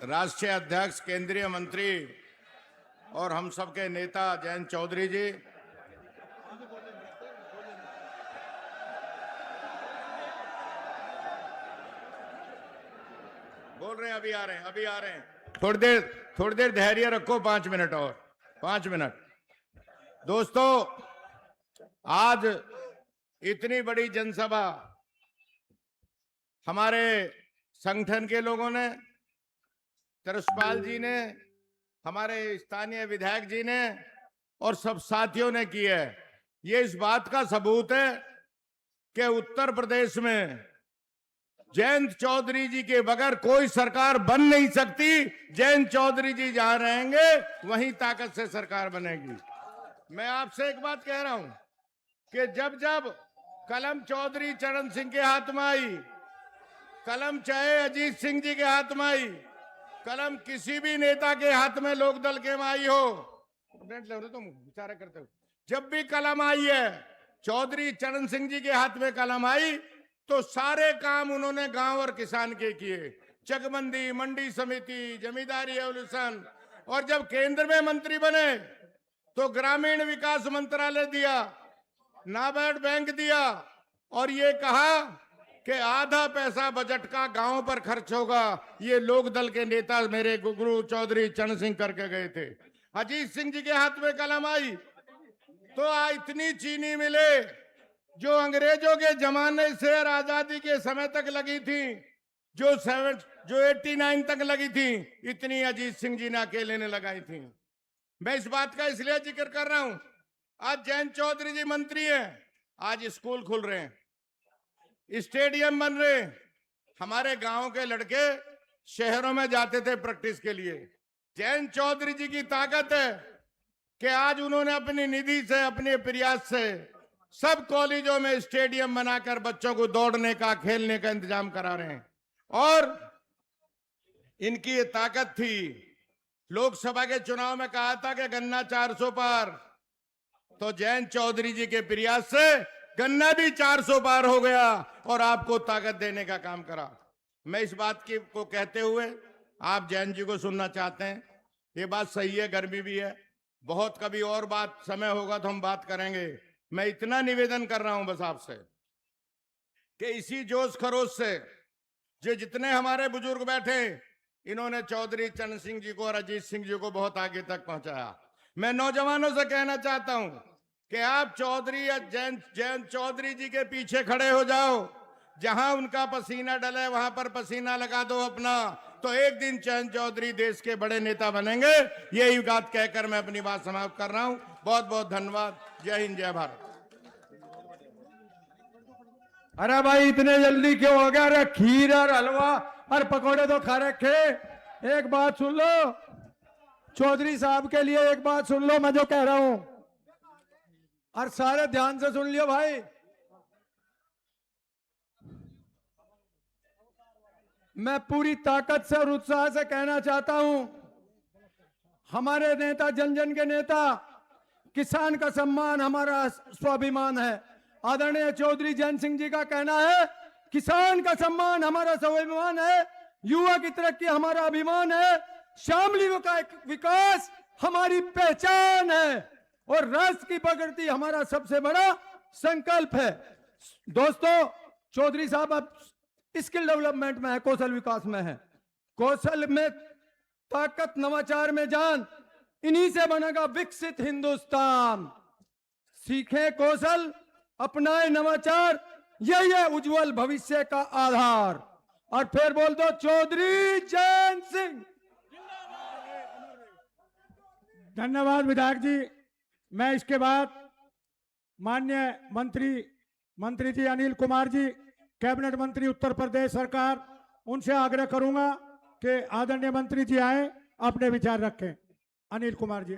राष्ट्रीय अध्यक्ष, केंद्रीय मंत्री और हम सबके नेता जयंत चौधरी जी, बोल रहे हैं, अभी आ रहे हैं। थोड़ी देर धैर्य रखो, 5 मिनट और 5 मिनट। दोस्तों, आज इतनी बड़ी जनसभा हमारे संगठन के लोगों ने, तरसपाल जी ने, हमारे स्थानीय विधायक जी ने और सब साथियों ने की है। ये इस बात का सबूत है कि उत्तर प्रदेश में जयंत चौधरी जी के बगैर कोई सरकार बन नहीं सकती। जयंत चौधरी जी जहां रहेंगे वहीं ताकत से सरकार बनेगी। मैं आपसे एक बात कह रहा हूं कि जब जब कलम चौधरी चरण सिंह के हाथ में आई, कलम चाहे अजीत सिंह जी के हाथ में आई, कलम किसी भी नेता के हाथ में लोकदल के में आई हो, तुम विचार करते हो, जब भी कलम आई है, चौधरी चरण सिंह जी के हाथ में कलम आई तो सारे काम उन्होंने गांव और किसान के किए। चकबंदी, मंडी समिति, जमींदारी एवोल्यूशन, और जब केंद्र में मंत्री बने तो ग्रामीण विकास मंत्रालय दिया, नाबार्ड बैंक दिया और ये कहा कि आधा पैसा बजट का गांव पर खर्च होगा। ये लोकदल के नेता मेरे गुरु चौधरी चरण सिंह करके गए थे। अजीत सिंह जी के हाथ में कलम आई तो इतनी चीनी मिले जो अंग्रेजों के जमाने से और आजादी के समय तक लगी थी, जो 89 तक लगी थी, इतनी अजीत सिंह जी ने अकेले ने लगाई थी। मैं इस बात का इसलिए जिक्र कर रहा हूं, आज जयंत चौधरी जी मंत्री हैं, आज स्कूल खुल रहे हैं, स्टेडियम बन रहे हैं। हमारे गांव के लड़के शहरों में जाते थे प्रैक्टिस के लिए। जयंत चौधरी जी की ताकत है कि आज उन्होंने अपनी निधि से, अपने प्रयास से सब कॉलेजों में स्टेडियम बनाकर बच्चों को दौड़ने का, खेलने का इंतजाम करा रहे हैं। और इनकी ये ताकत थी। लोकसभा के चुनाव में कहा था कि गन्ना 400 पार, तो जयंत चौधरी जी के प्रयास से गन्ना भी 400 पार हो गया और आपको ताकत देने का काम करा। मैं इस बात की को कहते हुए आप जयंत जी को सुनना चाहते हैं। ये बात सही है, गर्मी भी है बहुत, कभी और बात समय होगा तो हम बात करेंगे। मैं इतना निवेदन कर रहा हूं बस आपसे कि इसी जोश खरोश से जो जितने हमारे बुजुर्ग बैठे, इन्होंने चौधरी चरण सिंह जी को और अजीत सिंह जी को बहुत आगे तक पहुंचाया। मैं नौजवानों से कहना चाहता हूं कि आप चौधरी या जयंत चौधरी जी के पीछे खड़े हो जाओ। जहां उनका पसीना डले वहां पर पसीना लगा दो अपना, तो एक दिन जयंत चौधरी देश के बड़े नेता बनेंगे। यही बात कहकर मैं अपनी बात समाप्त कर रहा हूं। बहुत बहुत धन्यवाद। जय हिंद, जय भारत। अरे भाई इतने जल्दी क्यों हो गया? अरे खीर और हलवा और पकोड़े तो खा रखे। एक बात सुन लो चौधरी साहब के लिए, एक बात सुन लो मैं जो कह रहा हूं, और सारे ध्यान से सुन लियो भाई। मैं पूरी ताकत से और उत्साह से कहना चाहता हूं, हमारे नेता, जन जन के नेता, किसान का सम्मान हमारा स्वाभिमान है। आदरणीय चौधरी जयंत सिंह जी का कहना है, किसान का सम्मान हमारा स्वाभिमान है, युवा की तरक्की हमारा अभिमान है, शामली का विकास हमारी पहचान है और राष्ट्र की प्रगति हमारा सबसे बड़ा संकल्प है। दोस्तों, चौधरी साहब अब स्किल डेवलपमेंट में है, कौशल विकास में है, कौशल में ताकत, नवाचार में जान, इन्हीं से बनेगा विकसित हिंदुस्तान। सीखे कौशल, अपनाए नवाचार, यही है उज्जवल भविष्य का आधार। और फिर बोल दो चौधरी जयंत सिंह। धन्यवाद विधायक जी। मैं इसके बाद माननीय मंत्री जी अनिल कुमार जी, कैबिनेट मंत्री उत्तर प्रदेश सरकार, उनसे आग्रह करूंगा कि आदरणीय मंत्री जी आए, अपने विचार रखें। अनिल कुमार जी।